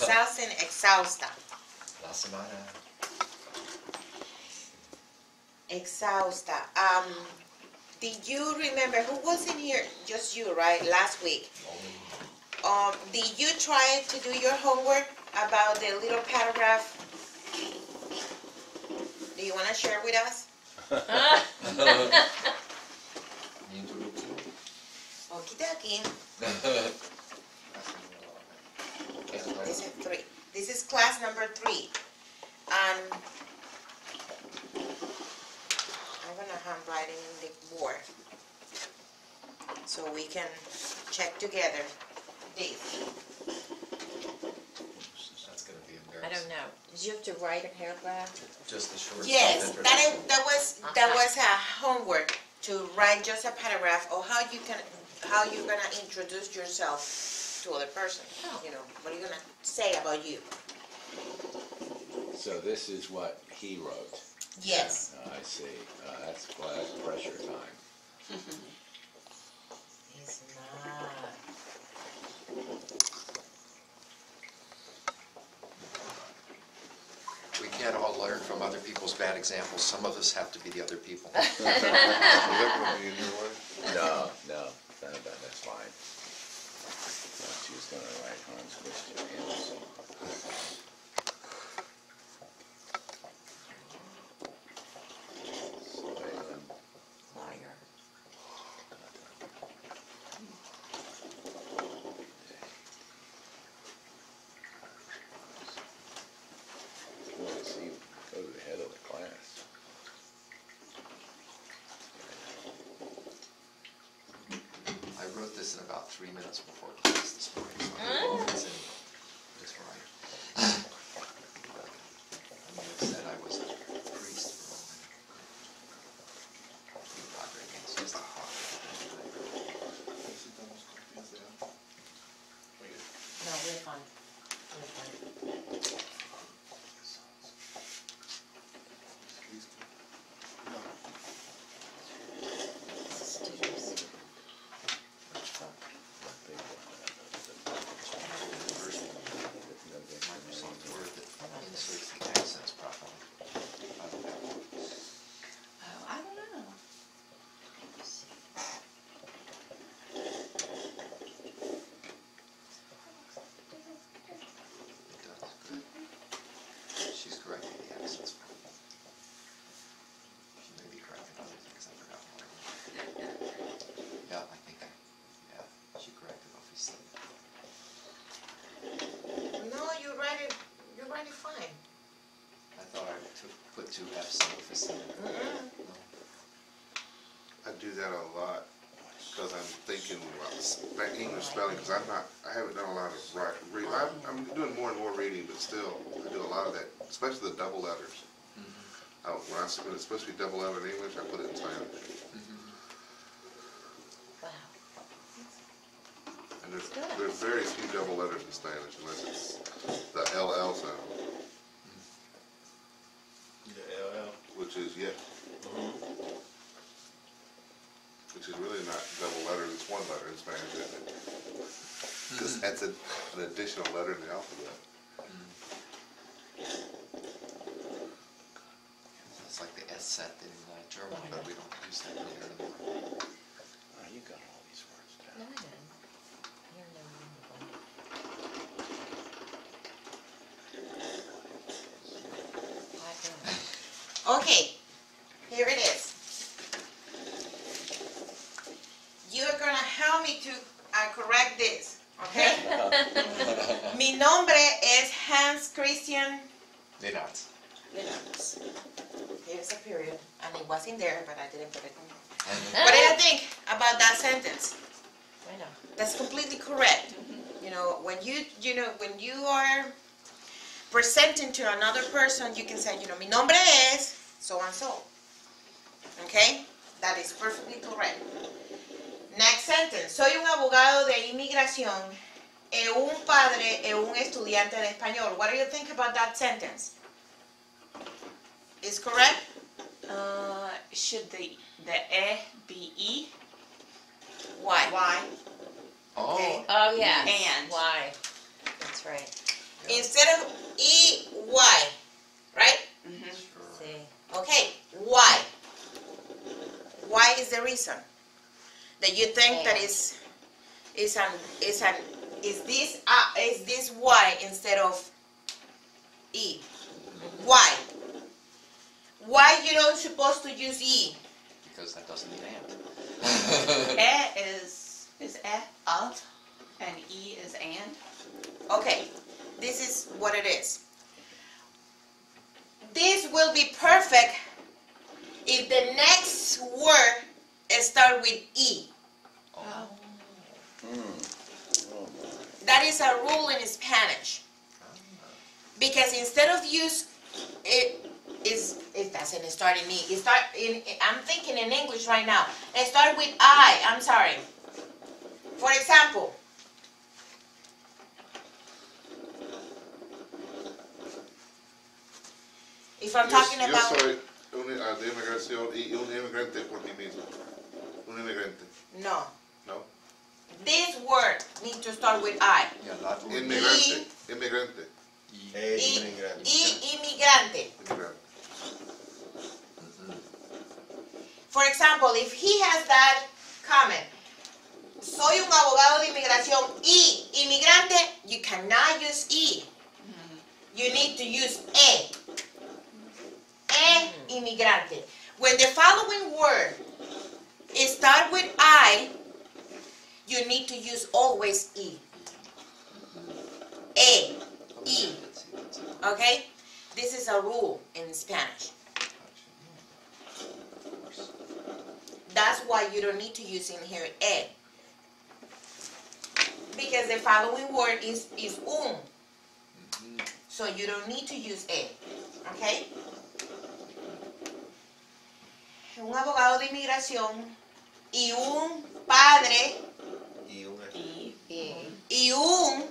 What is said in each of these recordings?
exhausting, exhausta. La semana. Exhausta. Did you remember, who was in here? Just you, right? Last week. Did you try to do your homework about the little paragraph? Do you want to share with us? Okie dokie. This is 3. This is class number 3. And I'm going to handwrite it in the board so we can check together this. That's going to be I embarrassing. don't know. Did you have to write a paragraph? Just the short. Yes, that was a homework to write just a paragraph of how you're gonna introduce yourself to other person. You know, what are you gonna say about you? So this is what he wrote. Yes. I see. That's pressure time. It's not. We can't all learn from other people's bad examples. Some of us have to be the other people. No, that's fine. She's going to write Hans Christian Andersen. Liar. Let's see, go to the head of the class. I wrote this in about 3 minutes before class this morning. So I don't know if it's just right. I may have said I was a priest for a moment. Padre against just a padre. No, we're fine. We're fine. Microsoft Word that inserts the accents properly. I don't have one. Oh, I don't know. It does, good. She's correcting the accents for me. She may be correcting other things, I forgot what. Yeah, I think, yeah, she corrected obviously. No, you write it fine. I thought I put 2 F's in emphasis in it. No. I do that a lot because I'm thinking about English spelling because I haven't done a lot of reading. I'm doing more and more reading, but still I do a lot of that, especially the double letters. When I spell, especially double letter in English, I put it in Spanish. Wow. And there's very few double letters in Spanish unless it's the LL sound, which is yeah. Which is really not double letters, it's one letter in Spanish, isn't it? Just adds an additional letter in the alphabet. It's like the S set in German, but we don't use that here anymore. Oh, you got all these words down. No, I didn't. I don't know. Okay, here it is. You're gonna help me to correct this, okay? Mi nombre es Hans Christian. Leonards. Here's a period, and it was in there, but I didn't put it. What do you think about that sentence? I know. That's completely correct. You know, when you are presenting to another person, you can say, mi nombre es so and so. Okay? That is perfectly correct. Next sentence. Soy un abogado de inmigración e un padre e un estudiante de español. What do you think about that sentence? Is correct? Should the E be E? Why? Why? Oh, Okay. Oh, yeah. And. Why? That's right. instead of E-Y, right? Sure. See. Okay, why? Why is the reason that you think that is this Y instead of E? Why? Why you don't supposed to use E? Because that doesn't need and. Is of, and E is and. Okay, this is what it is. This will be perfect if the next word start with E. Oh. That is a rule in Spanish. Because instead of use it doesn't start in E. I'm thinking in English right now. It start with I. I'm sorry. For example, if I'm talking Yo about soy de inmigración y un inmigrante por mí mismo. Un inmigrante. no, No? this word needs to start with I. Yeah, not Inmigrante. Inmigrante. Inmigrante. Inmigrante. Inmigrante. For example, if he has that comment, soy un abogado de inmigración y inmigrante, you cannot use E. You need to use E. Inmigrante. When the following word start with I, you need to use always E. E. Okay? This is a rule in Spanish. That's why you don't need to use in here E. Because the following word is So you don't need to use E. Okay? Un abogado de inmigración y un padre Y un y un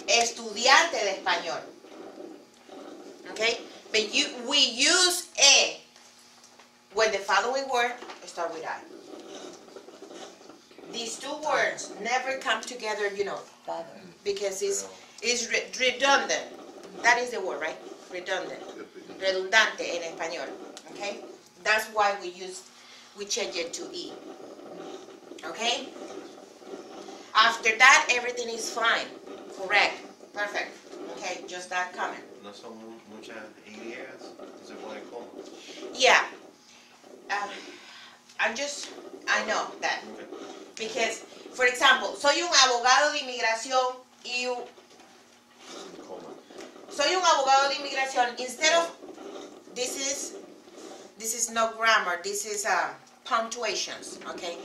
estudiante de español. Okay? But we use E when the following word start with I. These two words never come together, because it's redundant. That is the word, right? Redundant. Redundante en español. Okay? That's why we change it to E. Okay? After that, everything is fine. Correct. Perfect. Okay, just that comment. No son muchas Y, no se pone como. Yeah. I know that. Okay. Because, for example, soy un abogado de inmigración y Coma. soy un abogado de inmigración. Instead of, this is no grammar, this is punctuations, okay?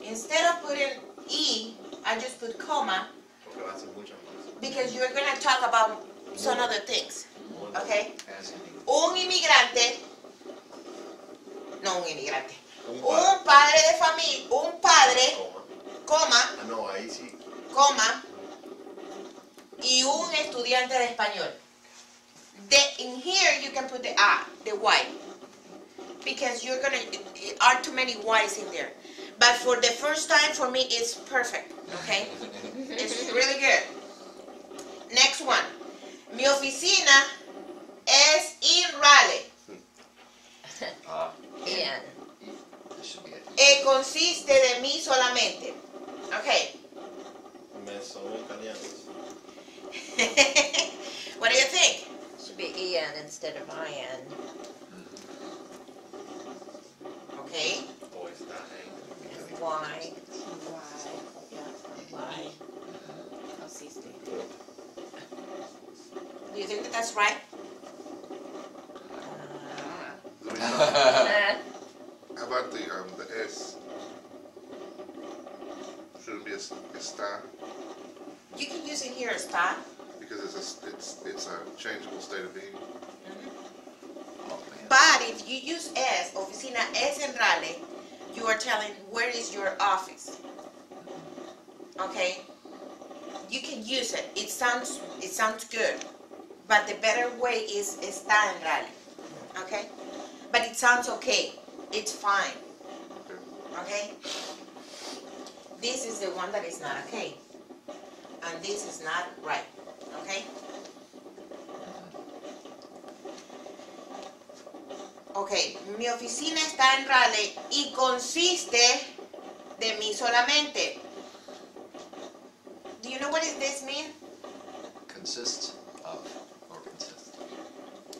Instead of putting E, I just put comma, Porque va a ser muchas más. because you're going to talk about some other things, okay? As in, Un inmigrante, no un inmigrante, Un un padre de familia, un padre, Coma. coma, Ah, no, ahí sí. coma, y un estudiante de español. In here you can put the Y, because you're gonna, are too many Y's in there. But for the first time, for me, it's perfect, okay? It's really good. Next one. Mi oficina es en Raleigh. And. this should be it. Consiste de mí solamente. Okay. Me son italianos. What do you think? Should be en instead of in. Okay. O está en. Y. Y. Consiste. Do you think that that's right? How about the S? Shouldn't be está, You can use it here as está. because it's a changeable state of being. Oh, man. But if you use S, oficina es en Raleigh, you are telling where is your office. Okay? You can use it. It sounds good. But the better way is está en Raleigh. Okay? But it sounds okay. It's fine. Okay? This is the one that is not okay. and this is not right, okay? Ok, mi oficina está en Raleigh y consiste de mí solamente. Do you know what does this mean? Consists of, or consists.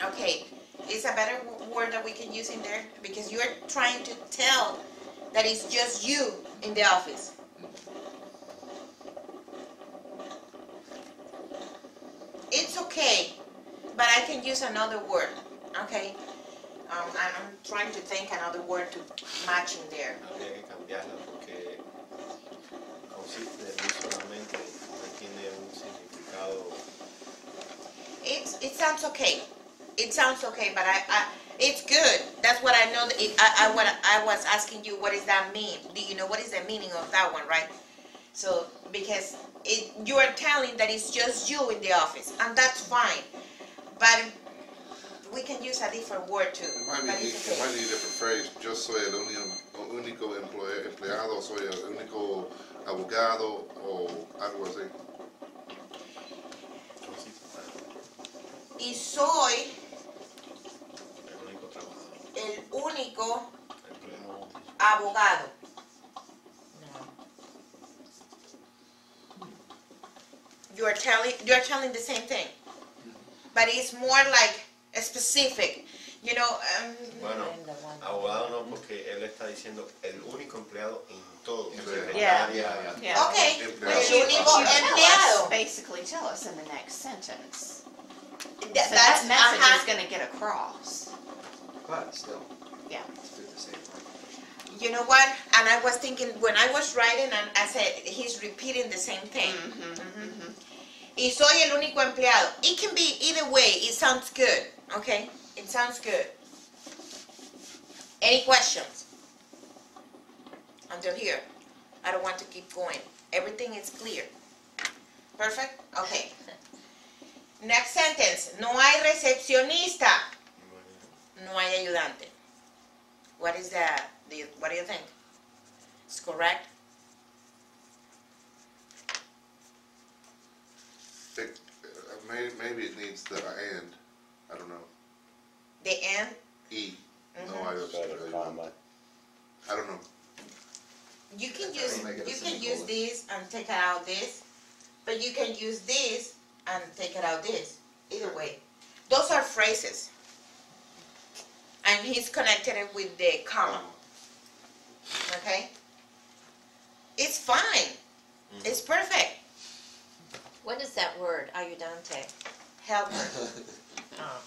Okay, is a better word that we can use in there? Because you're trying to tell that it's just you in the office. It's okay, but I can use another word, okay? I'm trying to think another word to match in there. Habría que cambiarla porque consiste de mí solamente, no tiene un significado. It sounds okay. It sounds okay, but it's good. That's what I know. What I was asking you, what does that mean? Do you know what is the meaning of that one, right? So because you are telling that it's just you in the office, and that's fine. But we can use a different word too. It might But need it's okay. a different phrase. Yo soy el único empleado, soy el único abogado, o algo así. Y soy El único trabajador. el único Empleado. abogado. You're telling the same thing, but it's more like specific. You know. Bueno, abogado no, porque él está diciendo el único empleado en todo. Yeah. Secretaria. Yeah. Okay. Empleado. El único empleado. Basically tell us in the next sentence. So That's that message is gonna get across. But still, Yeah. it's good to say it right. You know what? And I was thinking when I was writing, and I said he's repeating the same thing. Y soy el único empleado. It can be either way. It sounds good. Okay? It sounds good. Any questions? Until here. I don't want to keep going. Everything is clear. Perfect? Okay. Next sentence. No hay recepcionista. No hay ayudante. What is that? What do you think? It's correct? Maybe it needs the and. I don't know. The and? E. No, Mhm. I don't know. You can That's use how you make it a you can semicolon. use this and take out this, but you can use this and take it out this. Either way, those are phrases, and he's connected it with the comma. Okay, it's fine. It's perfect. What is that word, ayudante? Helper. Oh.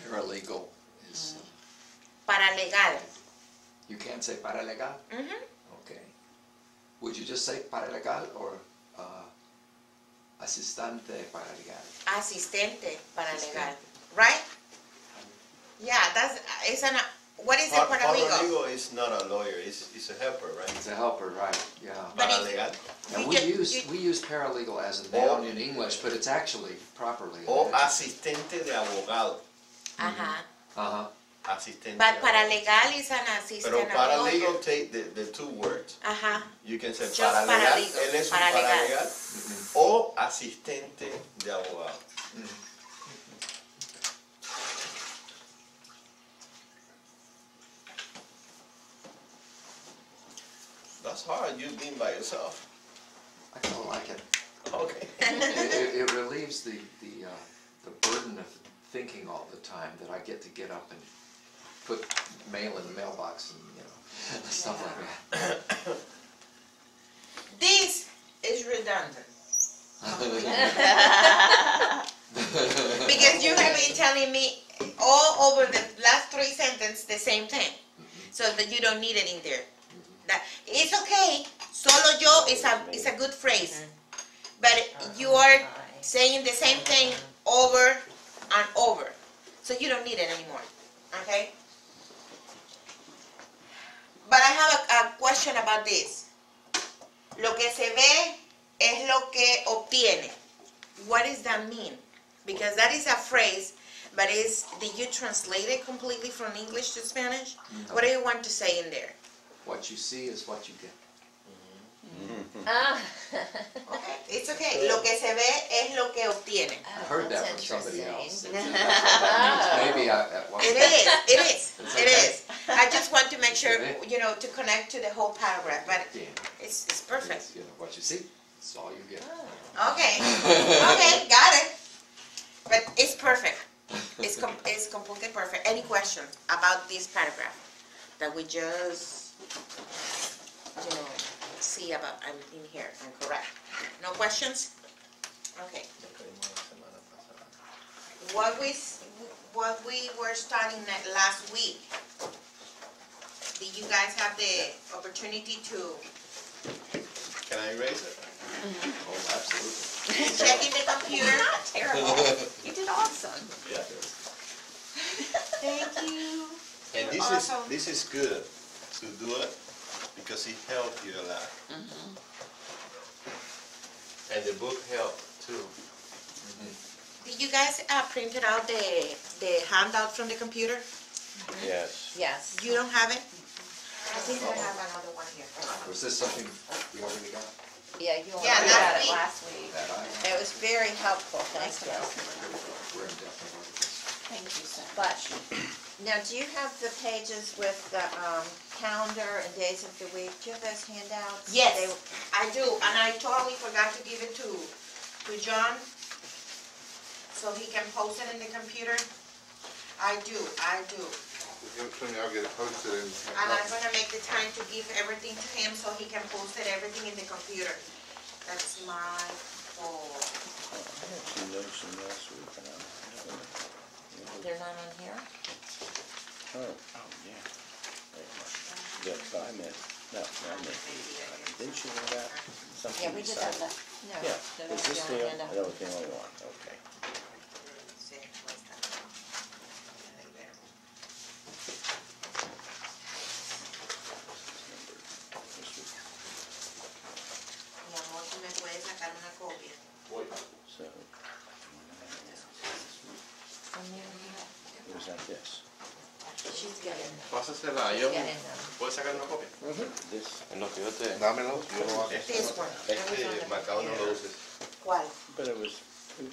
Paralegal is, Paralegal. you can't say paralegal? Mhm. Okay. Would you just say paralegal or asistente paralegal? Asistente paralegal. Right? Yeah, it's an. What is a paralegal? Paralegal is not a lawyer, it's a helper, right? It's a helper, right, yeah. But if- Paralegal. And we use paralegal as a noun in English, but it's actually properly. O asistente de abogado. Ajá. Uh-huh. Asistente. But de abogado. paralegal is an assistant. Pero a paralegal lawyer. take the two words. Ajá. You can say Just paralegal, paralegal, él es un paralegal. paralegal o asistente de abogado. That's hard, you being by yourself. I kind of like it. Okay. It relieves the burden of thinking all the time that I get to get up and put mail in the mailbox and, stuff like that. This is redundant. Because you have been telling me all over the last 3 sentences the same thing. So that you don't need it in there. That it's okay. Solo yo is a good phrase. But you are saying the same thing over and over. So you don't need it anymore. Okay? But I have a question about this. Lo que se ve es lo que obtiene. What does that mean? Because that is a phrase, but did you translate it completely from English to Spanish? No. What do you want to say in there? What you see is what you get. Ah. Okay, it's okay. Lo que se ve es lo que obtiene. I heard that That's from somebody else. interesting. That's what that means. Maybe at one It point. is, it is, It's it okay. is. I just want to make sure, Okay. you know, to connect to the whole paragraph, but Yeah. it's perfect. It's, you know, what you see, it's all you get. Okay, okay, got it. But it's perfect. It's completely perfect. Any question about this paragraph that we just, you know, see about, I'm in here, I'm correct. No questions? Okay. Lo que vimos la semana pasada. What we were studying last week, did you guys have the opportunity to Can I erase it? Oh, absolutely. check in the computer? Not terrible. You did awesome. Yeah. Thank you. And You're this awesome. is good to do it because it helps you a lot. And the book helped too. Did you guys printed out the handout from the computer? Yes. Yes. You don't have it? I think I have another one here. Was this something we already got? Yeah, you Yeah, want We last got it week. last week. That I, It was very helpful, thank you. we're in depth on this. Thank you so But, much. now, do you have the pages with the calendar and days of the week? Do you have those handouts? Yes, They- I do, and I totally forgot to give it to John, so he can post it in the computer. I do. Give it to me, I'll get it posted and. And I'm gonna make the time to give everything to him so he can post it, everything in the computer. That's my fault. I had some notes from last week, and I haven't. They're not on here? Oh, yeah. Yeah, but I meant, no, I meant, didn't you know that? Something Yeah, we did that. decided- No, Yeah, that is was this the the, handout. that was the only one, okay. Let's see, what's that? Right there. Mi amor, ¿tú me puedes sacar una copia? So, it was like this. She's getting, Pásasela, yo. getting them. ¿Puedes sacar una copia? This, En lo que yo te... Dámelo, yo lo hago. This one. Este marcado no lo uses. ¿Cuál? but it was,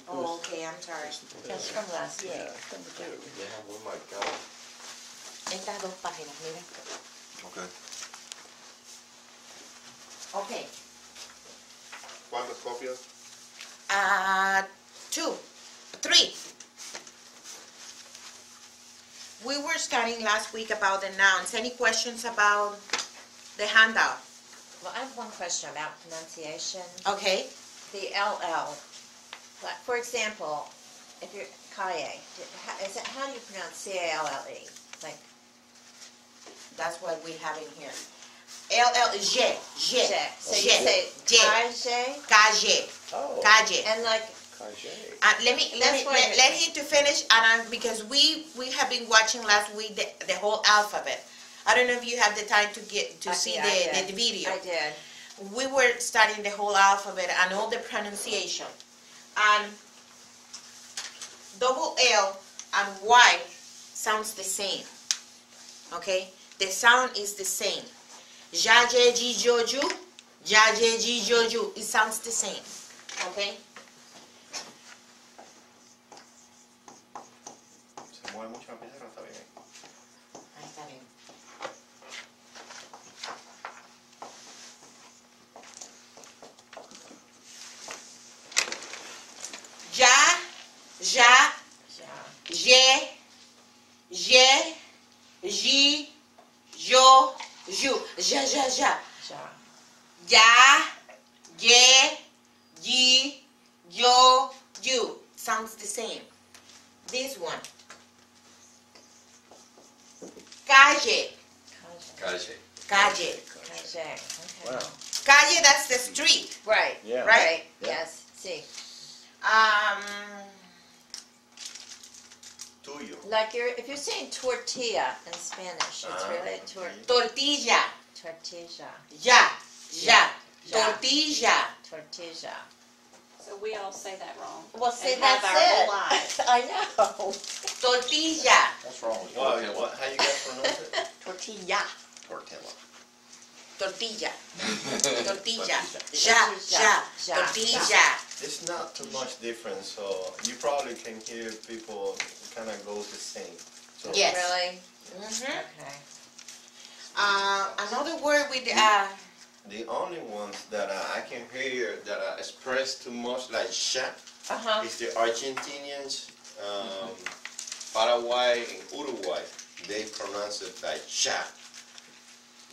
Oh, okay, I'm sorry. That's from last week. yeah, from the two. Deja muy marcado. Estas dos páginas, mira. Okay. Okay. ¿Cuántas copias? 2, 3. We were studying last week about the nouns. Any questions about the handout? Well, I have one question about pronunciation. Okay. The LL, like, for example, if you're Kaye, how do you pronounce C-A-L-L-E? Like, That's what we have in here. LL is J. so you say Kaye, Calle. Oh, Calle. and like, Kajay. That's why- Let him to finish, and because we have been watching last week the whole alphabet. I don't know if you have the time to see yeah, I the did. video. I did. We were studying the whole alphabet and all the pronunciation. And double L and Y sounds the same. Okay? The sound is the same. Jaje ji joju, jaje ji joju. It sounds the same. Okay? Se mueve mucho la pizarra, está bien. Ahí está bien. Ja, ja, Yeah. je, ji, jo, ju. Ja, ja, ja. Ja. Ja, je, ji, jo, ju. Sounds the same. This one. Calle, Kaje. calle. Kaye, okay. Wow, Calle, that's the street. Right, yeah. Right? Yeah. yes, see. Tuyo. Like if you're saying tortilla in Spanish, it's really Tortilla. tortilla, Ya, ya. Ya. Tortilla. tortilla. So we all say that wrong. Well, see, And have that's our whole it. lives. I know. Tortilla. What's wrong with Wow, tortilla? what, how you guys pronounce it? Tortilla. Tortilla. Tortilla. Tortilla. Ja, ja. Tortilla. It's not too much difference, so you probably can hear people kind of goes the same. So Yes. Really? Mhm. Okay. Another word with the only ones that I can hear that are expressed too much like sha Uh-huh. is the Argentinians, Paraguay and Uruguay. They pronounce it like sha,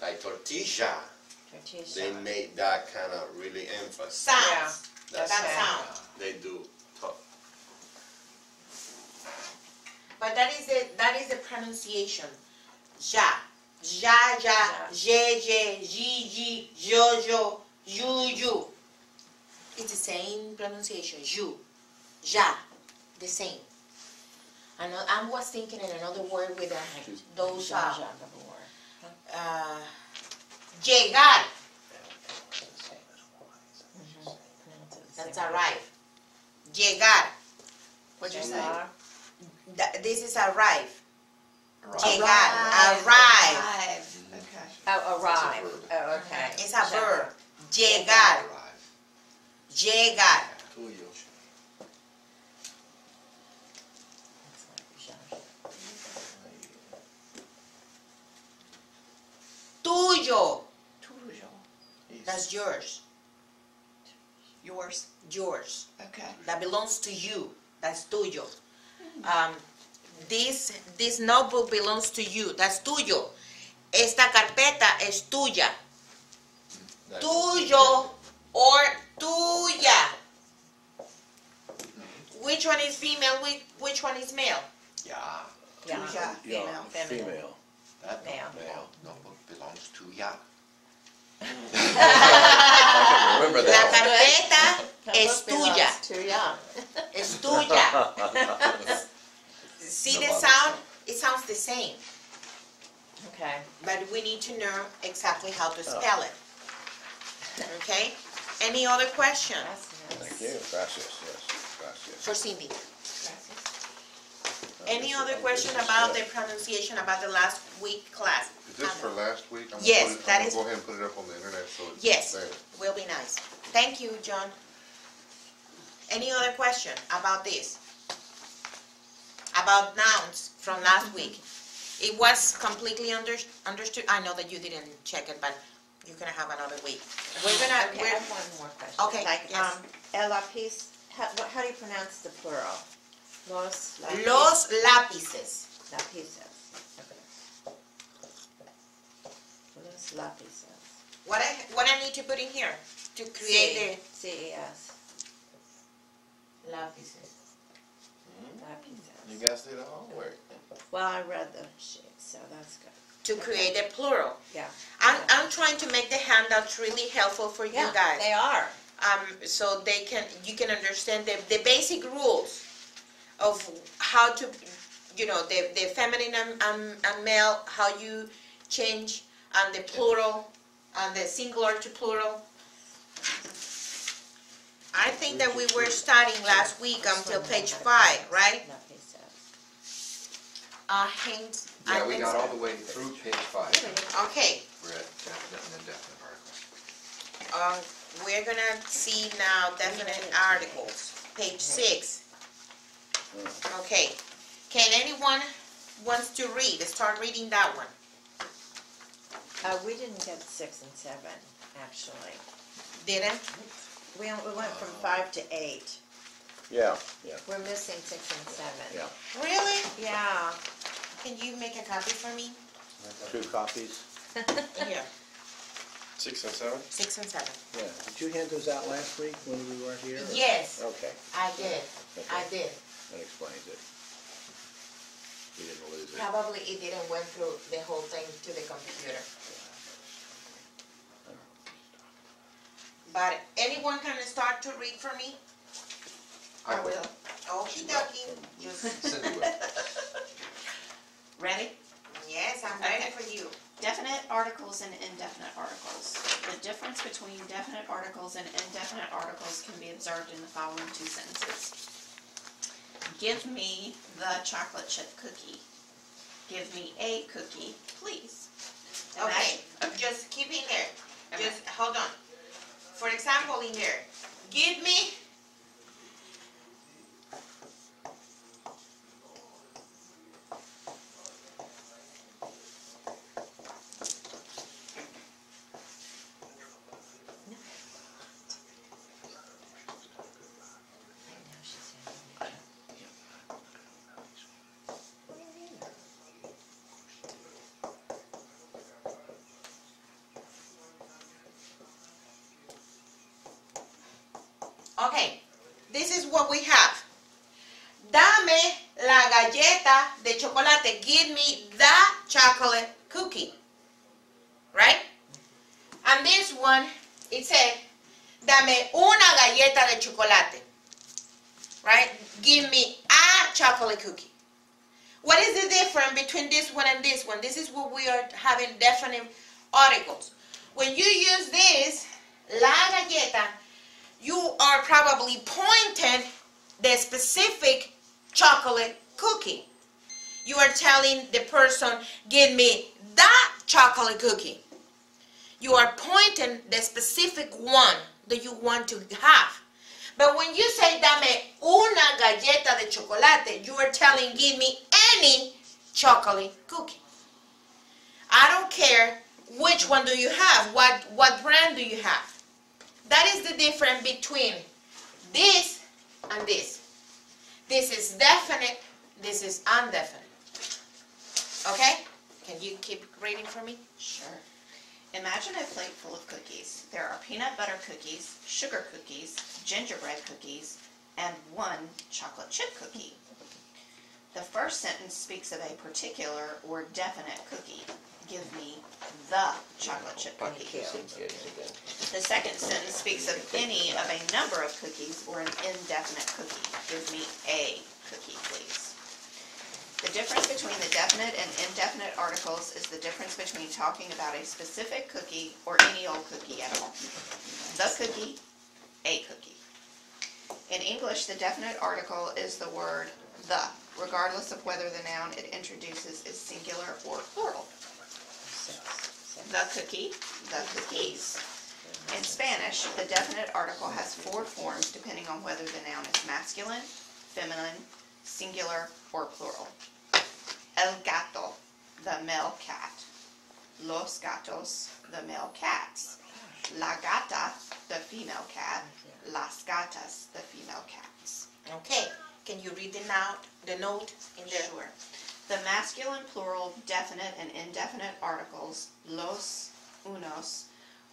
like tortilla. Tortilla. They make that kind of really emphasis. sounds. That's That Okay. sound. They do. But that is the pronunciation. Ja. Ja, ja, je, je, ji, ji, jo, jo, you, you. It's the same pronunciation. You. Ja. The same. I was thinking in another word with those, llegar. That's arrive. Llegar. What'd you say? This is arrive. Right. Llegar. Arrive. Okay. Oh, arrive. It's a verb. Oh, okay. It's a verb. Llegar. Arrive. Llegar. Tuyo. Tuyo. Tuyo. That's yours. Yours. Yours. Okay. That belongs to you. That's tuyo. This notebook belongs to you. That's tuyo. Esta carpeta es tuya. Tuyo or tuya. Which one is female? Which one is male? Yeah. Yeah. Tuya. Yeah, Feminine. female. That Male. notebook belongs to Ya. I can remember La that carpeta es That book tuya. belongs to ya. Es tuya. See the sound? It sounds the same. Okay. But we need to know exactly how to spell it. Okay? Any other question That's one. nice. Thank you. Gracias, yes. Gracias. for Cindy? Any other question about the pronunciation about the last week class? Is this for last week? I'm gonna Yes, put it- that I'm is- gonna go ahead and put it up on the internet so it's Yes, there. will be nice. Thank you, John. Any other question about this? About nouns from last week? It was completely understood. I know that you didn't check it, but you're gonna have another week. We're gonna, Okay, I have one more question. Okay, Like, yes. el lápiz, how do you pronounce the plural? Los lápiz- Los lápices. lápices. Okay. Los lápices. What I need to put in here to create C-E-S. the lápices. Lápices. You guys did the homework. Well, I read the sheet, so that's good. To create a plural. Yeah. I'm trying to make the handouts really helpful for you Yeah, guys. they are. So you can understand the basic rules of how to, the feminine and male, how you change, and the plural, and the singular to plural. I think that we were starting last week until page 5, right? Lápices. Hint. Yeah, we got all the way through page 5. Okay. We're at definite and indefinite articles. We're gonna see now definite articles, page 6. Okay, can anyone wants to read, start reading that one? We didn't get 6 and 7, actually. Didn't? We went from 5 to 8. Yeah. We're missing 6 and 7. Yeah. Really? Yeah. Can you make a copy for me? 2 copies. Here, 6 and 7? 6 and 7. Yeah. Did you hand those out last week when we weren't here? or- Yes, Okay. I did, I did. That explains it. We didn't lose it. Probably it didn't went through the whole thing to the computer. But anyone can start to read for me? I will. Okie dokie. Just Cindy will. Ready? yes, I'm ready for you. Definite articles and indefinite articles. The difference between definite articles and indefinite articles can be observed in the following 2 sentences. Give me the chocolate chip cookie. Give me a cookie, please. And Okay, that- just keep in there. Okay. Just hold on. For example, in here, give me okay, this is what we have. Dame la galleta de chocolate. Give me the chocolate cookie. Right? And this one, it said, dame una galleta de chocolate. Right? Give me a chocolate cookie. What is the difference between this one and this one? This is what we are having definite articles. When you use this, la galleta, you are probably pointing the specific chocolate cookie. You are telling the person, give me that chocolate cookie. You are pointing the specific one that you want to have. But when you say, dame una galleta de chocolate, you are telling, give me any chocolate cookie. I don't care which one do you have, what brand do you have. That is the difference between this and this. This is definite, this is indefinite. Okay? Can you keep reading for me? Sure. Imagine a plate full of cookies. There are peanut butter cookies, sugar cookies, gingerbread cookies, and one chocolate chip cookie. The first sentence speaks of a particular or definite cookie. Give me the chocolate chip cookie. The second sentence speaks of any of a number of cookies or an indefinite cookie. Give me a cookie, please. The difference between the definite and indefinite articles is the difference between talking about a specific cookie or any old cookie at all. The cookie, a cookie. In English, the definite article is the word the, regardless of whether the noun it introduces is singular or plural. The cookie, the cookies. In Spanish, the definite article has 4 forms depending on whether the noun is masculine, feminine, singular, or plural. El gato, the male cat. Los gatos, the male cats. La gata, the female cat. Las gatas, the female cats. Okay. Can you read the note in there? Sure. The masculine, plural, definite, and indefinite articles, los, unos,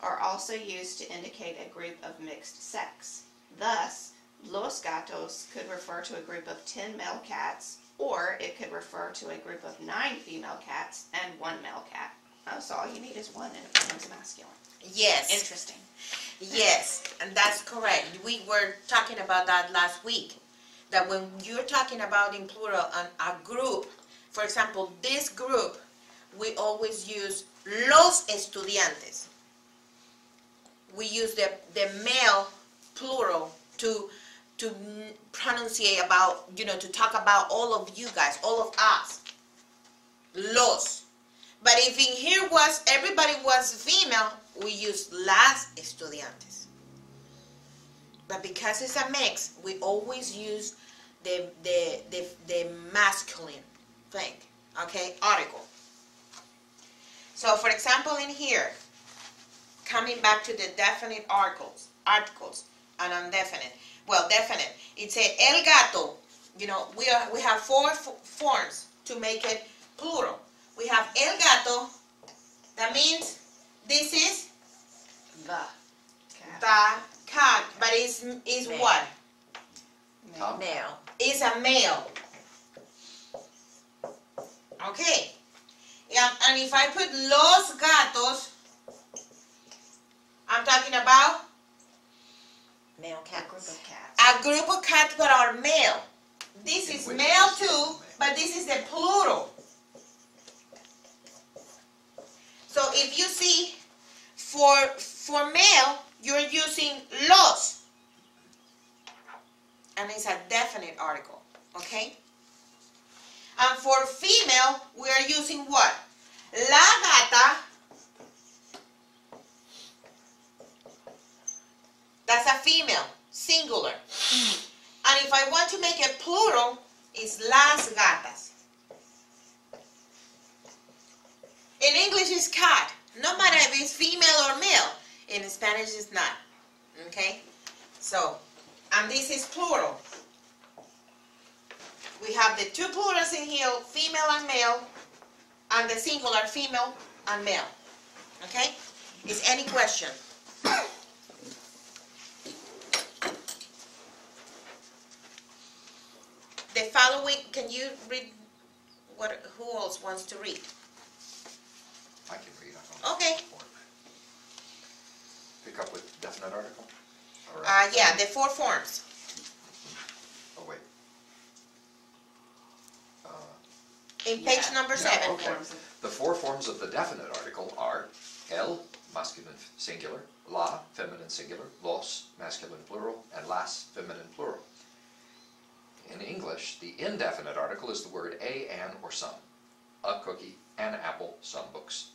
are also used to indicate a group of mixed sex. Thus, los gatos could refer to a group of 10 male cats, or it could refer to a group of 9 female cats and 1 male cat. Oh, so all you need is 1 and it becomes masculine. Yes. Interesting. Yes, and that's correct. We were talking about that last week. That when you're talking about in plural a group, for example, this group, we always use los estudiantes. We use the male plural to pronunciate about, to talk about all of you guys, all of us. Los. But if in here everybody was female, we use las estudiantes. But because it's a mix, we always use the masculine thing, okay, article. So for example in here, coming back to the definite articles and indefinite. Well, definite. It said el gato. We have 4 forms to make it plural. We have el gato. That means this is The cat, but is what? Male. Is a male. Okay. Yeah, and if I put los gatos, I'm talking about Male A cats. group of cats. a group of cats that are male. This is male too, but this is the plural. So if you see, for male, you're using los. And it's a definite article, okay? And for female, we are using what? La gata That's a female, singular. And if I want to make it plural, it's las gatas. In English, it's cat. No matter if it's female or male. In Spanish, it's not. Okay? So, and this is plural. We have the two plurals in here, female and male, and the singular, female and male. Okay? Is any question? The following, can you read who else wants to read? I can read, I don't Okay. know. Pick up with definite article? Or, Yeah, the 4 forms. Oh, wait. In page Yeah. number Yeah, 7. okay. The 4 forms of the definite article are el, masculine singular, la, feminine singular, los, masculine plural, and las, feminine plural. In English, the indefinite article is the word a, an, or some. A cookie, an apple, some books.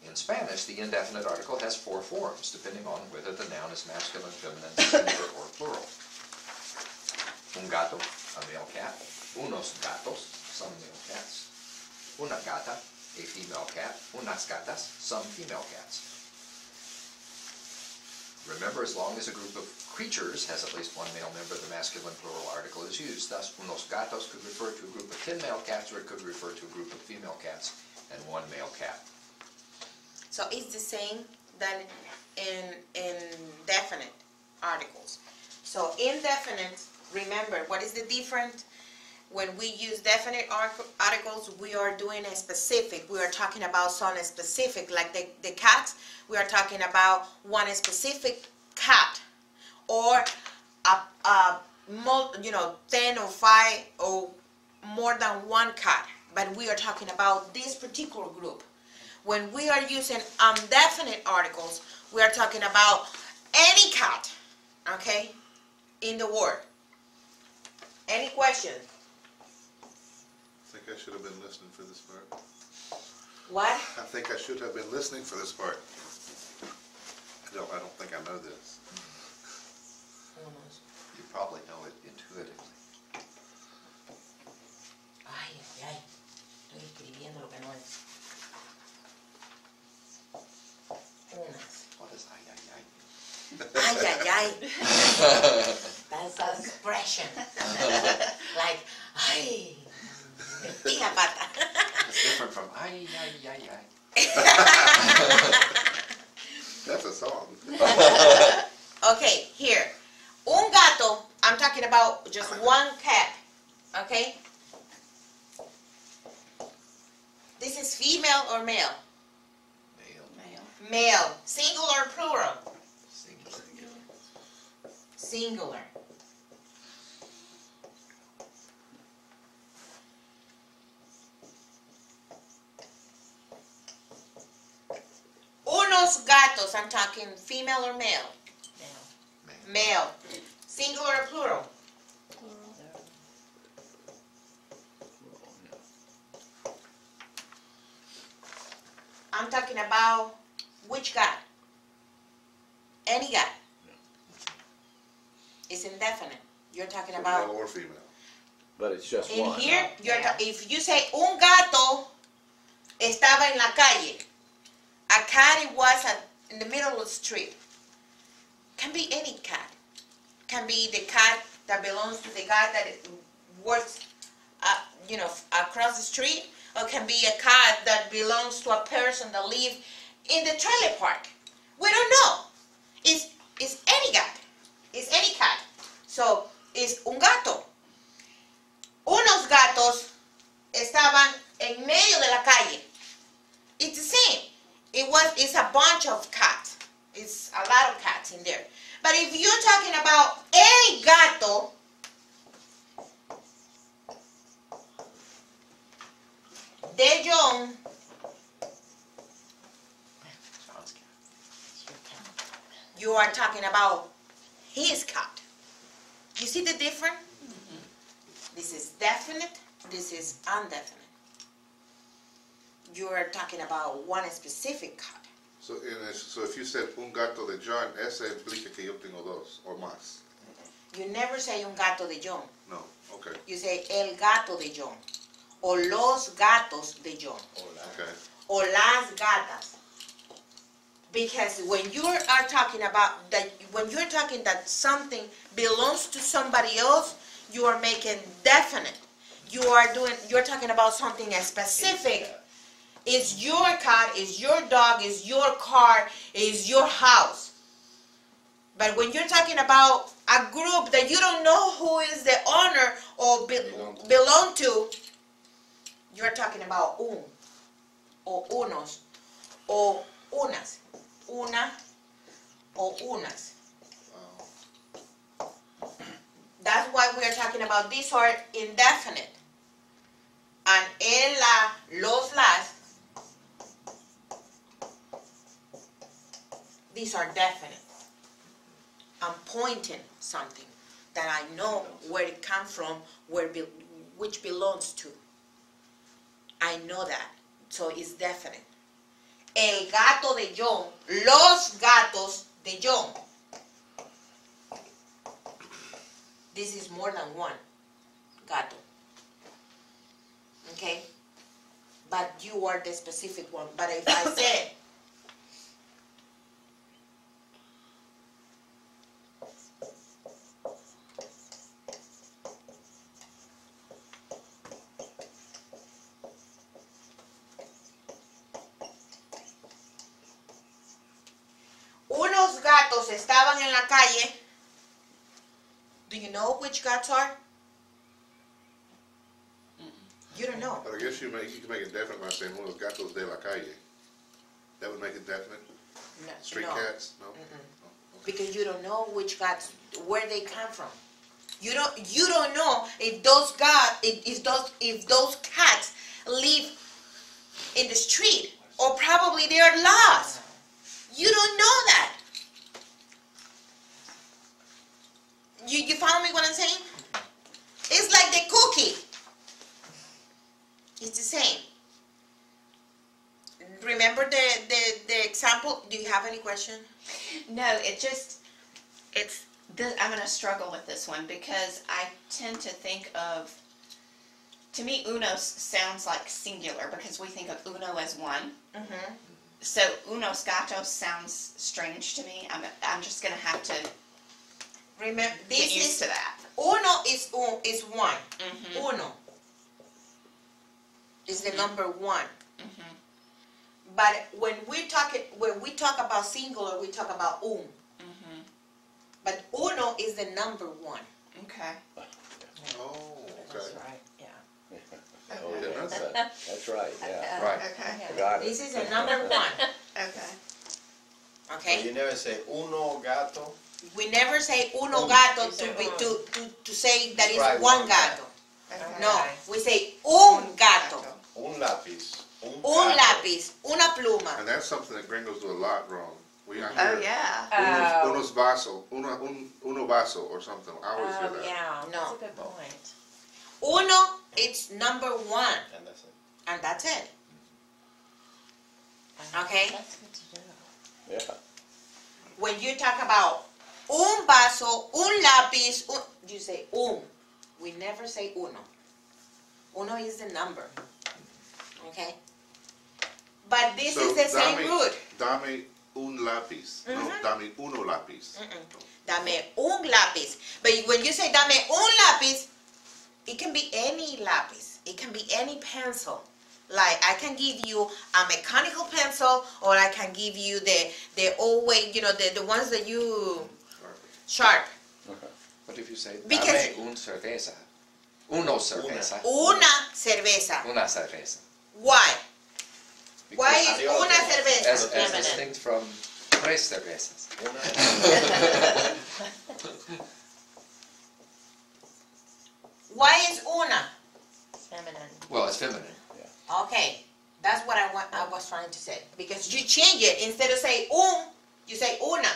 In Spanish, the indefinite article has 4 forms, depending on whether the noun is masculine, feminine, singular, or plural. Un gato, a male cat. Unos gatos, some male cats. Una gata, a female cat. Unas gatas, some female cats. Remember, as long as a group of creatures has at least one male member, the masculine plural article is used. Thus, unos gatos could refer to a group of 10 male cats, or it could refer to a group of female cats and 1 male cat. So it's the same than in definite articles. So indefinite, remember, what is the difference? When we use definite articles, we are doing a specific. We are talking about something specific, like the cats. We are talking about one specific cat, or 10 or 5 or more than 1 cat. But we are talking about this particular group. When we are using indefinite articles, we are talking about any cat, okay, in the word. Any questions? I think I should have been listening for this part. What? I think I should have been listening for this part. I don't think I know this. You probably know it intuitively. Ay, ay, ay. Estoy escribiendo lo que no es. Unas. What is ay, ay, ay? Ay, ay, ay. That's an expression. Like, ay. Metí la pata. It's different from ay, ay, ay, ay. That's a song. Okay, here. Un gato, I'm talking about just 1 cat. Okay? This is female or male? Male, Male. Male. Singular or plural? singular. Singular. Unos gatos, I'm talking female or male? Now, Male. Singular or plural? I'm talking about which gat? Any gat. It's indefinite. You're talking about Male or female. But it's just in one. here. huh? You're if you say un gato estaba en la calle, a cat it was in the middle of the street. Can be any cat. Can be the cat that belongs to the guy that works, across the street, or can be a cat that belongs to a person that lives in the trailer park. We don't know. It's any cat. It's any cat. So it's un gato. Unos gatos estaban en medio de la calle. It's the same. It's a bunch of cats. It's a lot of cats in there. But if you're talking about el gato, de John, John's cat. you are talking about his cat. You see the difference? This is definite, this is indefinite. You are talking about one specific cat. So So if you said un gato de John, ese implica que yo tengo dos or más. You never say un gato de John. No, okay, You say el gato de John. O los gatos de John. okay. O las gatas. Because when you are talking about that, when you're talking that something belongs to somebody else, you are making definite. You're talking about something specific. It's your cat, it's your dog, it's your car, it's your house. But when you're talking about a group that you don't know who is the owner or belong to, you're talking about un, o unos, o unas, una, o unas. That's why we are talking about these are indefinite. And el, la, los, las, these are definite. I'm pointing something that I know where it comes from, which belongs to. I know that, so it's definite. El gato de John, los gatos de John. This is more than one gato. Okay? But you are the specific one. But if I said, unos gatos estaban en la calle, do you know which gatos are? You don't know. But I guess you can make it definite by saying unos gatos de la calle. That would make it definite? No, Street no. cats? No? Because you don't know which gods, where they come from. You don't know if those those cats live in the street or probably they are lost. You don't know that. You follow me what I'm saying? It's like the cookie. It's the same. Remember the example? Do you have any question? No, I'm going to struggle with this one because I tend to think of, to me, unos sounds like singular because we think of uno as one. Mm-hmm. So unos gatos sounds strange to me. I'm just going to have to Remember, get used to that. Uno is one. Mm-hmm. Uno is the number one. Mm-hmm. But when we talk about singular, we talk about Mm-hmm. But uno is the number one. Okay. Oh, That's okay. right, yeah. Oh, Yeah, yeah, that's that's right, yeah. Right. Okay. Forgot it. This is the number one. Okay. So Okay. you never say uno gato. We never say uno Un. gato You say to say that Right, it's one one gato. Okay. No, we say un gato, Un lápiz. un lápiz, una pluma. And that's something that gringos do a lot wrong. I hear Oh yeah. unos vaso, uno vaso or something. I always hear Oh, that. yeah, No. that's a good point. Uno, it's number one, And that's it. and that's it. Okay. That's good to know. Yeah. When you talk about un vaso, un lápiz, you say un. We never say uno. Uno is the number. Okay? But this is the same root. Dame un lápiz. No, Mhm. dame uno lápiz. Dame un lápiz. But when you say dame un lápiz, it can be any lápiz. It can be any pencil. Like I can give you a mechanical pencil, or I can give you the old way, the ones that you sharp. What if you say, Because- dame un cerveza? Uno cerveza. Una cerveza. Una cerveza. Why? Because Why is Adiós. una cerveza? as feminine? distinct from tres cervezas. Una. Why is una? Feminine. Well, it's feminine. Okay, that's what I was trying to say. Because you change it, instead of say you say una.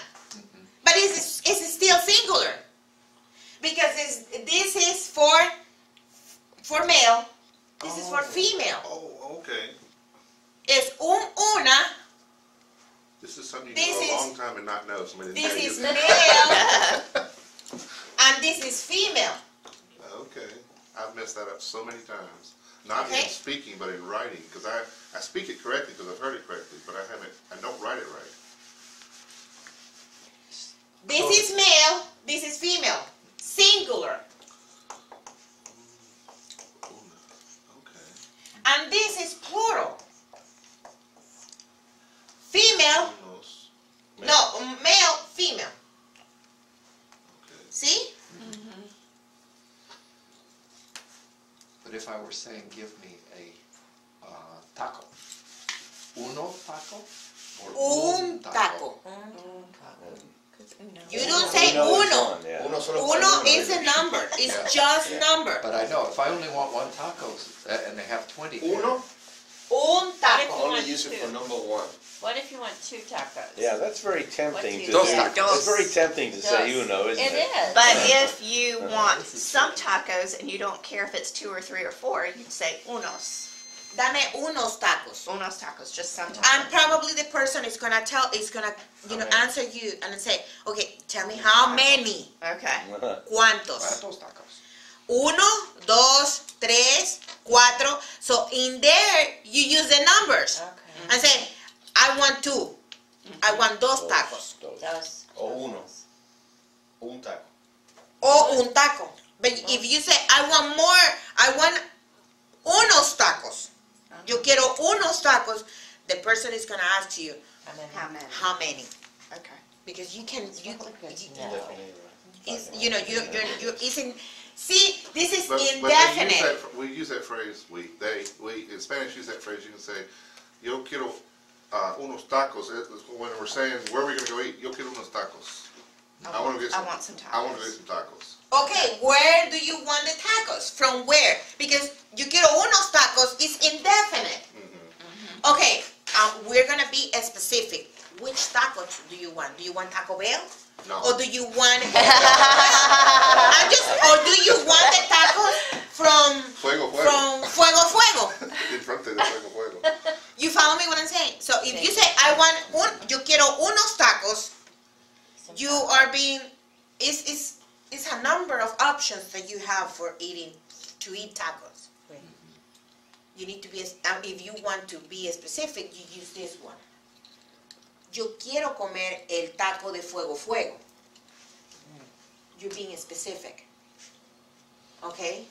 But it's still singular. Because this is for male, this is for female. Oh, okay. It's una, It's time and not know. Somebody didn't This tell you. is male, and this is female. Okay, I've messed that up so many times. Not Okay. in speaking, but in writing, because I speak it correctly because I've heard it correctly, but I don't write it right. This is male, this is female. Singular. Okay. And this is plural. Female, Unos. no, male, female. Okay. See? But if I were saying, give me a taco, uno taco or Un taco. You don't Uno. say Uno is uno. one, yeah. Uno solo Uno para is a number. It's Yeah. just Yeah. number. But I know if I only want one taco and they have 20. Uno, Un taco. only use it for number one. What if you want 2 tacos? Yeah, that's very tempting to Dos say. tacos. It's very tempting to say Dos. uno, isn't it? It is. But if you want this is some tacos and you don't care if it's 2 or 3 or 4, you'd say unos. Dame unos tacos. Unos tacos, just some And tacos. probably the person is gonna answer you and say, okay, tell me how many. Okay. ¿Cuántos? Dos tacos. 1, 2, 3, 4. So in there, you use the numbers Okay. and say, I want 2. I want dos tacos. Dos. O uno. Un taco. O un taco. But if you say, I want more, I want unos tacos. Yo quiero unos tacos. The person is going to ask you, How many? how many? Okay. Because you can, you, Good to know. Definitely, it's, you know, you're isn't, see, this is But indefinite. we use that phrase, we, in Spanish use that phrase, you can say, yo quiero unos tacos. When we're saying, where are we going to go eat? Yo quiero unos tacos. I want to get some. I want some tacos. I want to get some tacos. Okay, where do you want the tacos? From where? Because yo quiero unos tacos is indefinite. Okay, we're gonna be specific. Which tacos do you want? Do you want Taco Bell? No. Or do you want? Or do you want the tacos from Fuego, fuego. from Fuego Fuego? In front of the fuego, fuego. You follow me what I'm saying? So if you say I want yo quiero unos tacos, you are being it's a number of options that you have for eat tacos. Right. You need to be, if you want to be specific, you use this one. Yo quiero comer el taco de fuego fuego. You're being specific. Okay?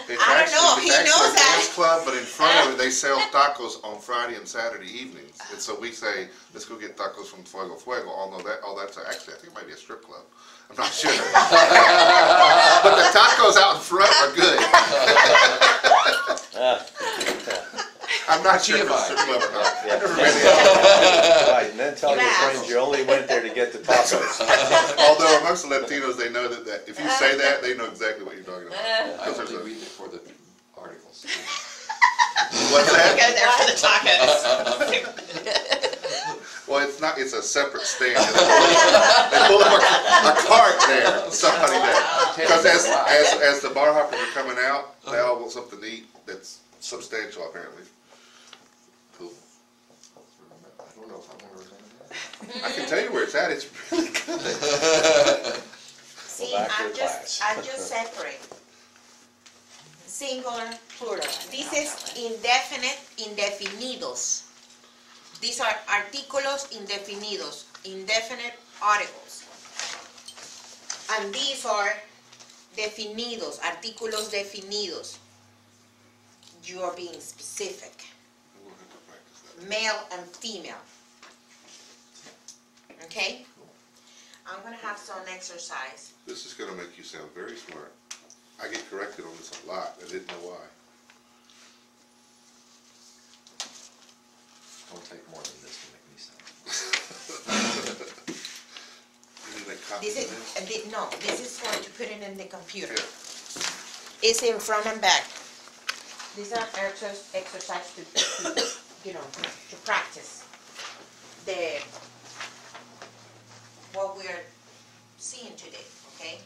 It's I don't know, actually- he it's actually knows a that. dance club, but in front of it, they sell tacos on Friday and Saturday evenings. And so we say, let's go get tacos from Fuego Fuego, although that's actually, I think it might be a strip club. I'm not sure. But the tacos out in front are good. I'm not sure if it's a strip club or not. Yeah. I've never been in. Right, and then tell your friends you only went there to get the tacos. Although amongst the Latinos, they know that if you say that, they know exactly what you're talking about. I only read it for the articles. What's Go that? there for the tacos. Well, it's not, it's a separate stand. They pull up a cart there, somebody there. Because as the bar hoppers are coming out, they all want something to eat that's substantial apparently. Cool. I don't know if I've ever done that. I can tell you where it's at, it's really good. See, back to I'm the just, class. I'm just separate. Singular, plural. This is indefinite, indefinidos. These are artículos indefinidos, indefinite articles. And these are definidos, artículos definidos. You are being specific, We'll have to practice that. male and female. Okay? I'm gonna have some exercise. This is gonna make you sound very smart. I get corrected on this a lot, I didn't know why. Don't take more than this to make me sound. You need a copy This is, of this? no, this is for to put it in the computer. Yeah. It's in front and back. These are exercise to, you know, to practice what we're seeing today, okay?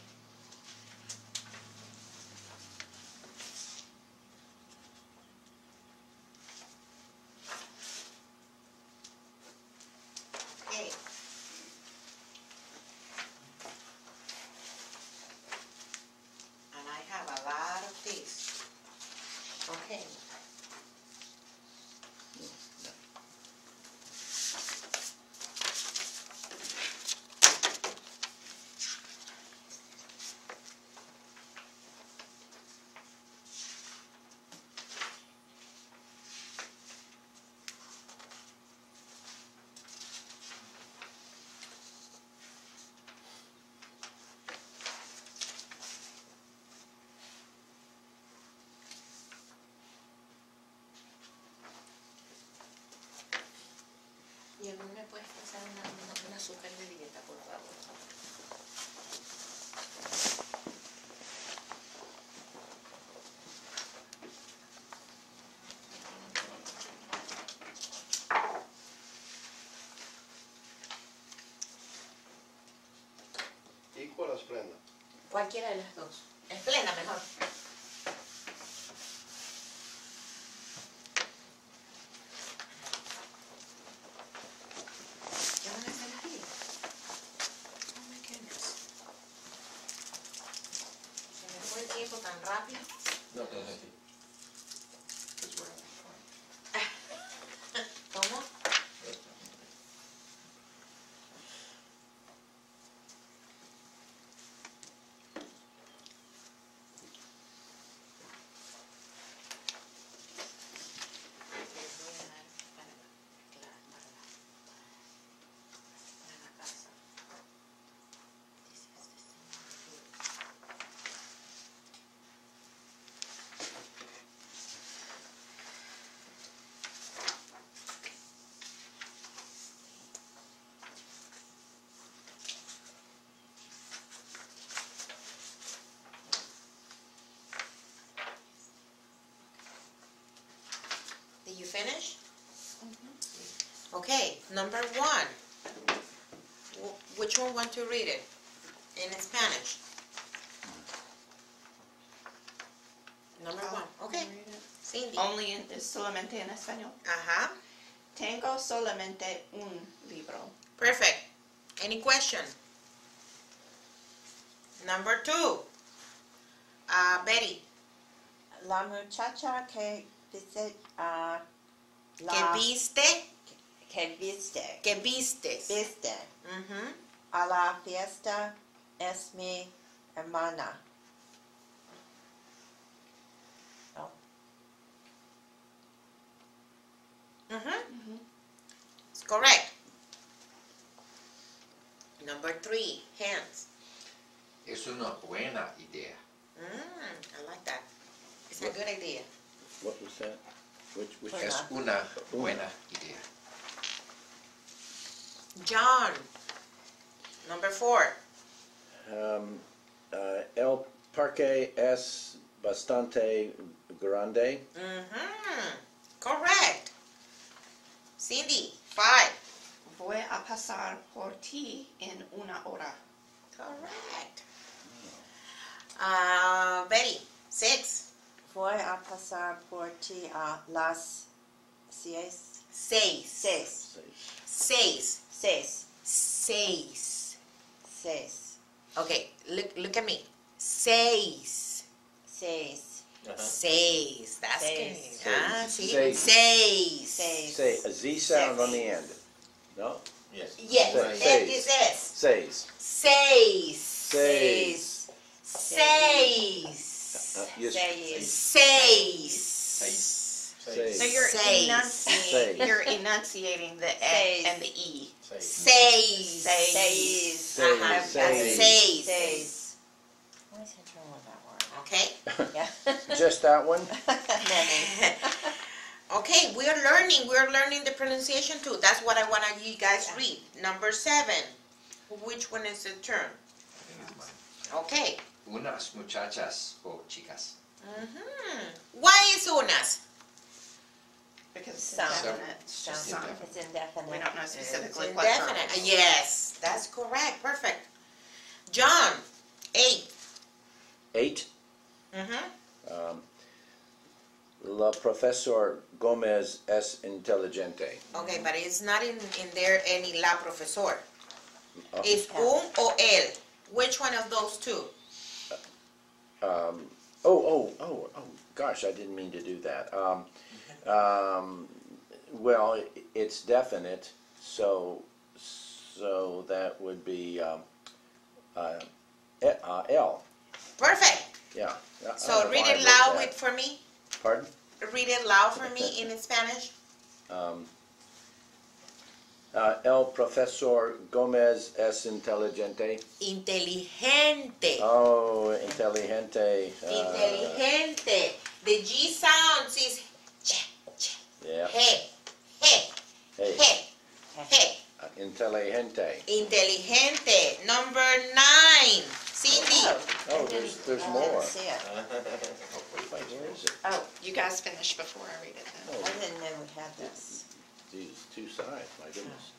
Esplenda? Cualquiera de las dos. Esplenda mejor. ¿Qué van a hacer aquí? Oh my goodness. Se me fue el tiempo tan rápido. No, no, no. Because we're having fun. ¿Cómo? Did you finish? Okay, number 1. Which one want to read it? In Spanish. Number 1. Okay. Cindy. Only es solamente en español. Ajá. Tengo solamente un libro. Perfect. Any question? Number 2. Betty. La muchacha que dice Que viste. que viste Que vistes. Mhm. a la fiesta es mi hermana. Oh. Mhm. It's correct. Number 3. Hands. Es una buena idea. I like that. It's a good idea. What was that? Which Buena. Es una buena idea. John. Number 4. El parque es bastante grande. Correct. Cindy. 5. Voy a pasar por ti en una hora. Correct. Betty. 6. Voy a pasar por ti a las 6. 6. 6. 6. 6. 6. 6. Okay, look at me. 6. 6. 6. That's Seis. good. Ah, see? Seis. 6. 6. Say a Z sound on the end. No? Yes. Yes, Seis. that is S. Says. 6. Says. 6. Yes. 6. Says. So you're Seis. enunciating the Seis. and the E. 6. Seis. Uh-huh, Seis. that's 6. 6. Always had trouble with that word. Okay. Yeah. Just that one? Many. Okay, we're learning the pronunciation too. That's what I want you guys read. Number 7. Which one is the turn? I think it's mine. Okay. Unas muchachas o chicas. Why is unas? Because it's Some. indefinite. It's just some. Indefinite. It's indefinite. We don't know It's specifically what indefinite. term. Yes, that's correct. Perfect. John. 8. 8. La profesor Gomez es inteligente. Okay, but it's not in there any la profesor. Oh. It's un o el. Which one of those two? Gosh, I didn't mean to do that. Well, it's definite, so that would be L. Perfect. Yeah. So read it loud for me. Pardon? Read it loud for me in Spanish. El profesor Gomez es inteligente. Inteligente. Oh, inteligente. Inteligente. The G sounds is ch, ch, Yeah. he, he, Hey, he, he. inteligente. Inteligente. Number 9. Cindy. Oh, there's more. I didn't see it. Where is it? Oh, you guys finish before I read it then. I didn't know we had this. These two sides, my goodness.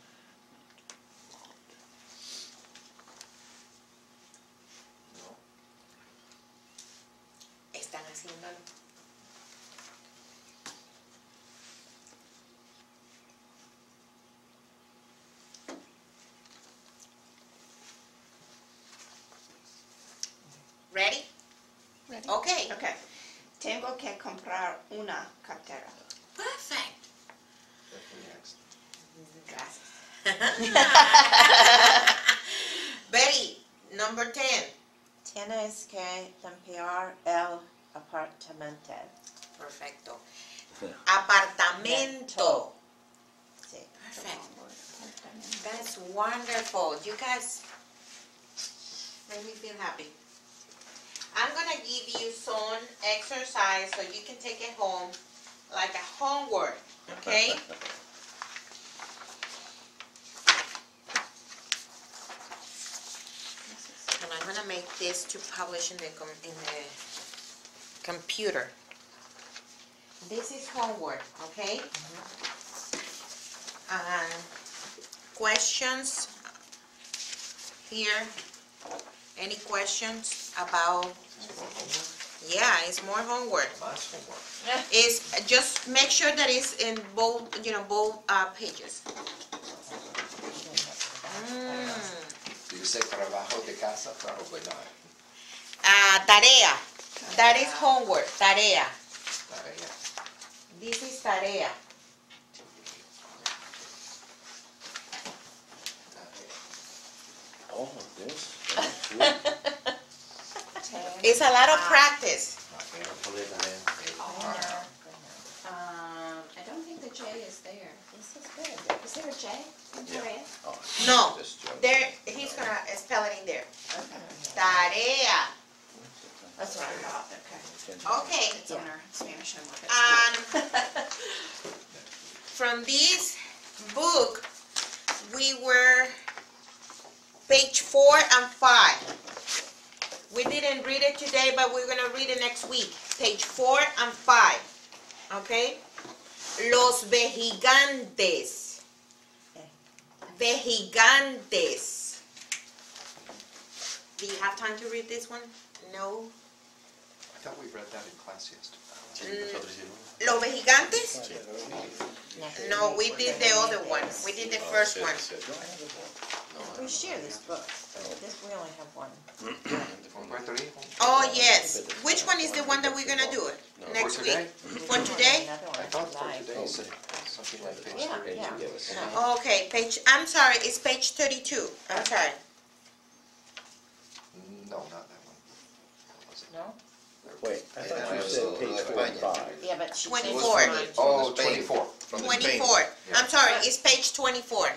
haciendo. Ready? Ready? Okay. Okay. Tengo que comprar una cartera. Perfect. Gracias. Betty, number 10. Tienes que limpiar el apartamento. Perfecto. Yeah. Apartamento. Sí. Perfect. That's wonderful. You guys make me feel happy. I'm going to give you some exercise so you can take it home like a homework, okay? And I'm going to make this to publish in the computer. This is homework, okay? Questions here? Any questions about? Yeah, it's more homework. Nice homework. Is just make sure that it's in both, both pages. Do you say trabajo de casa? Probably not. Tarea. That is homework. Tarea. Tarea. This is tarea. Oh, this. That's sweet. It's a lot of practice. I don't think the J is there. This is good. Is there a J in Tarea? Oh, No, just joking. there. He's gonna spell it in there. Tarea. That's That's what I right. thought. Okay. Okay. It's on our Spanish homework. at school. From this book, we were page 4 and 5. We didn't read it today, but we're gonna read it next week. Page 4 and 5. Okay? Los vejigantes. Vejigantes. Do you have time to read this one? No. I thought we read that in class yesterday. Los vejigantes? No, we did the other one. We did the first one. We share this book. This, we only have one. Oh, yes. Which one is the one that we're gonna do it next For week? today? For today? Another one I thought for tonight. today said something like page Yeah, 30. yeah. Okay, I'm sorry, it's page 32. I'm sorry. No, not that one. What was it? No? Wait, I thought you said page 4 and 5. Yeah, but she 24. changed it. Oh, 24. 24. I'm sorry, it's page 24.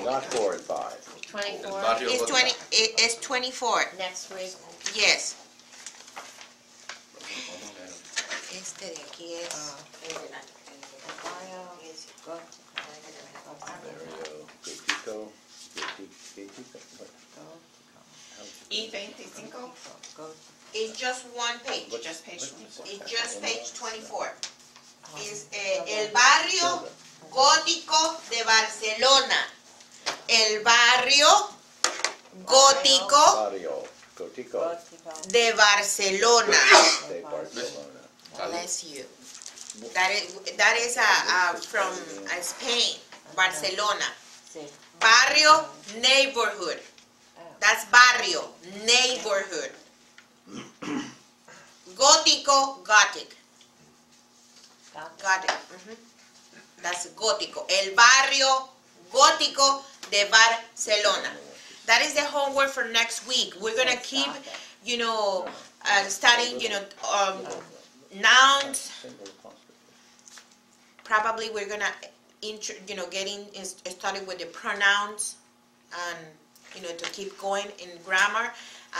Not 4 and 5. 24 It's 20. It's 24. next week. Yes. Este de aquí es. Ohio, go. There you go. Gatico. Gatico. What? E25, Go. It's just one page. just page 24. It's just page 24. Es el barrio gótico de Barcelona. El barrio gótico Barrio. Gotico. de Barcelona. De Barcelona. Bless you. That is from Spain, Barcelona. Sí. Barrio, neighborhood. That's barrio, neighborhood. Gótico, gothic. Gothic. That's gótico. El barrio gótico de Barcelona. That is the homework for next week. We're gonna keep, studying, nouns. Probably we're gonna, starting with the pronouns, and to keep going in grammar,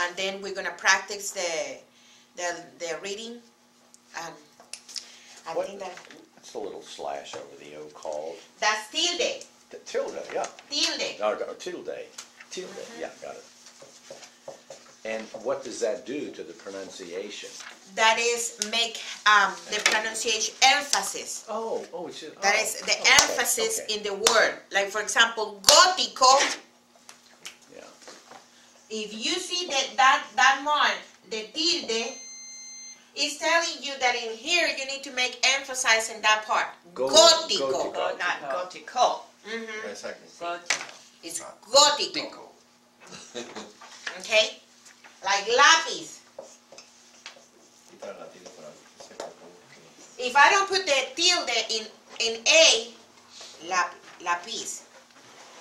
and then we're gonna practice the reading. And I think What's the little slash over the O called? that's tilde. Tilde, yeah. Tilde. No, tilde. Tilde, yeah, got it. And what does that do to the pronunciation? That is make the pronunciation emphasis. It's just, That is the okay, emphasis okay. in the word. Like for example, gótico. Yeah. If you see that mark, the tilde, It's telling you that in here you need to make emphasis in that part. Gótico. Gótico. Not gótico. Mhm. Exactly. It's gótico. Okay? Like lápiz. Quítale la tilde para que sepa cómo que- If I don't put the tilde in A, lápiz.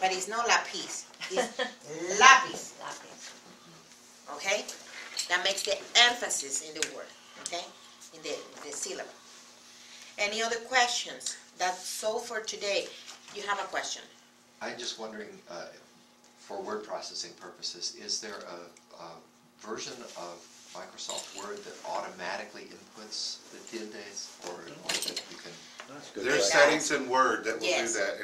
But it's not lápiz. It's lápiz. Okay? That makes the emphasis in the word. Okay? In the syllable. Any other questions? That's all for today. You have a question? I'm just wondering, for word processing purposes, is there a version of Microsoft Word that automatically inputs the tildes, or that you can? That's a good. There's question. settings in Word that will Yes. do that,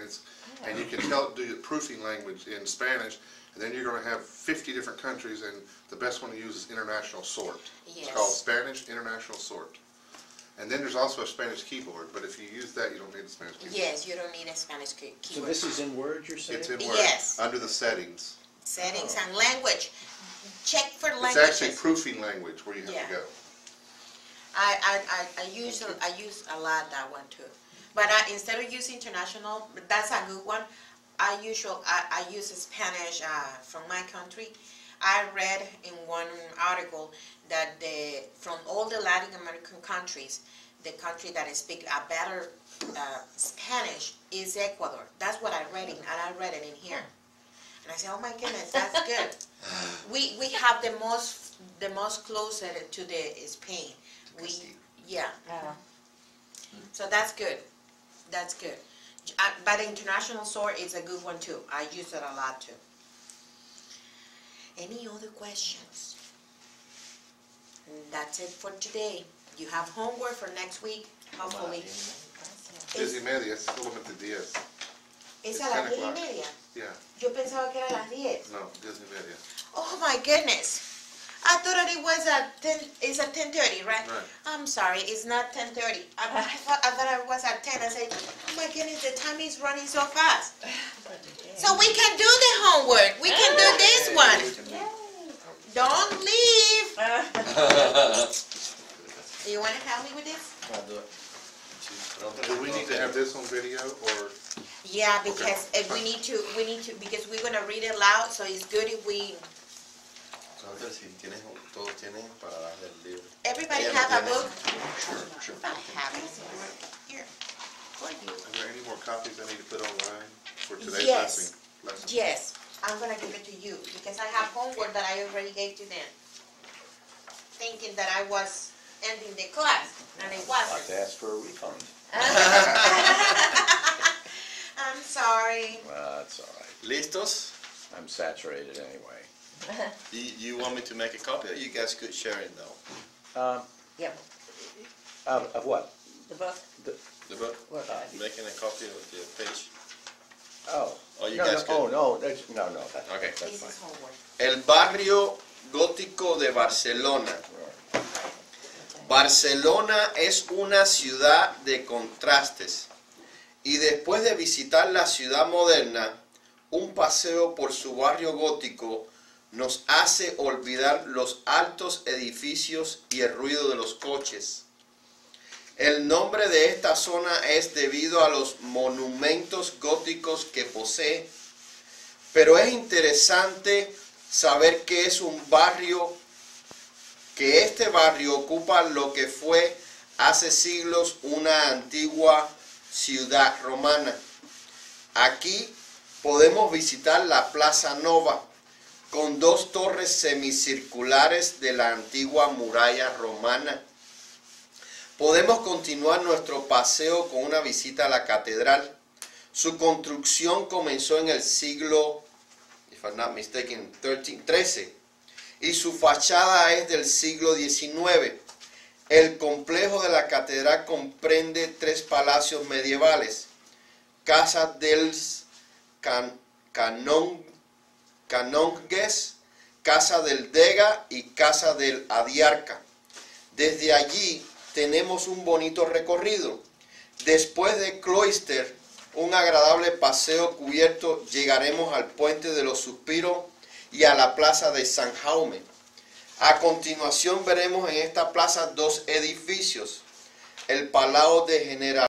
and you can tell do proofing language in Spanish, and then you're going to have 50 different countries, and the best one to use is international sort. Yes. It's called Spanish International Sort. And then there's also a Spanish keyboard, but if you use that, you don't need a Spanish keyboard. Yes, you don't need a Spanish keyboard. So this is in Word, you're saying? It's in Word, Yes. under the settings. Settings and language. Check for It's languages. actually proofing language where you have Yeah. to go. I use a lot that one too. But instead of using international, that's a good one. I use Spanish from my country. I read in one article that from all the Latin American countries, the country that speak a better Spanish is Ecuador. That's what I read and I read it in here. And I said, oh my goodness, that's good. We have the most closer to the Spain. Yeah. So that's good. That's good. But the international sort is a good one too. I use it a lot too. Any other questions? And that's it for today. You have homework for next week, hopefully. 10:30, es solamente 10. ¿Es It's a las 10 10:30? o'clock. Yeah, Yo pensaba que era a las 10. no, 10:30. Oh my goodness. I thought that it was at 10, it's at 10:30, right? Right. I'm sorry, it's not 10:30. I thought it was at 10. I said, oh my goodness, the time is running so fast. So we can do the homework. We can do this one. Don't leave. Do you want to help me with this? I'll do it. Do we need to have this on video, or? Yeah, because we need to, because we're going to read it loud, so it's good if we, Entonces, si tienes, todos tienen para darle el libro. everybody Ella lo have a tiene. book? Sure. I have it. Here, for you. Are there any more copies I need to put online for today's Yes. lesson? Yes, I'm gonna give it to you, because I have homework that I already gave to them. Thinking that I was ending the class, and it I'd like wasn't. to ask for a refund. I'm sorry. Well, that's all right. ¿Listos? I'm saturated anyway. You want me to make a copy, or you guys could share it though? Yep, Of what? the book. The book? Work on it. Making a copy of the page. Oh. Oh, you No, guys no, could. no, that's Okay. that's This fine. is homework. El barrio gótico de Barcelona. Barcelona es una ciudad de contrastes y después de visitar la ciudad moderna, un paseo por su barrio gótico nos hace olvidar los altos edificios y el ruido de los coches. El nombre de esta zona es debido a los monumentos góticos que posee, pero es interesante saber que es un barrio, que este barrio ocupa lo que fue hace siglos una antigua ciudad romana. Aquí podemos visitar la Plaza Nova, con dos torres semicirculares de la antigua muralla romana. Podemos continuar nuestro paseo con una visita a la catedral. Su construcción comenzó en el siglo, if I'm not mistaken, 13, y su fachada es del siglo XIX. El complejo de la catedral comprende 3 palacios medievales: Casa dels Canonges, Casa del Dega y Casa del Adiarca. Desde allí tenemos un bonito recorrido. Después de Cloister, un agradable paseo cubierto, llegaremos al Puente de los Suspiros y a la Plaza de San Jaume. A continuación veremos en esta plaza dos edificios, el Palau de General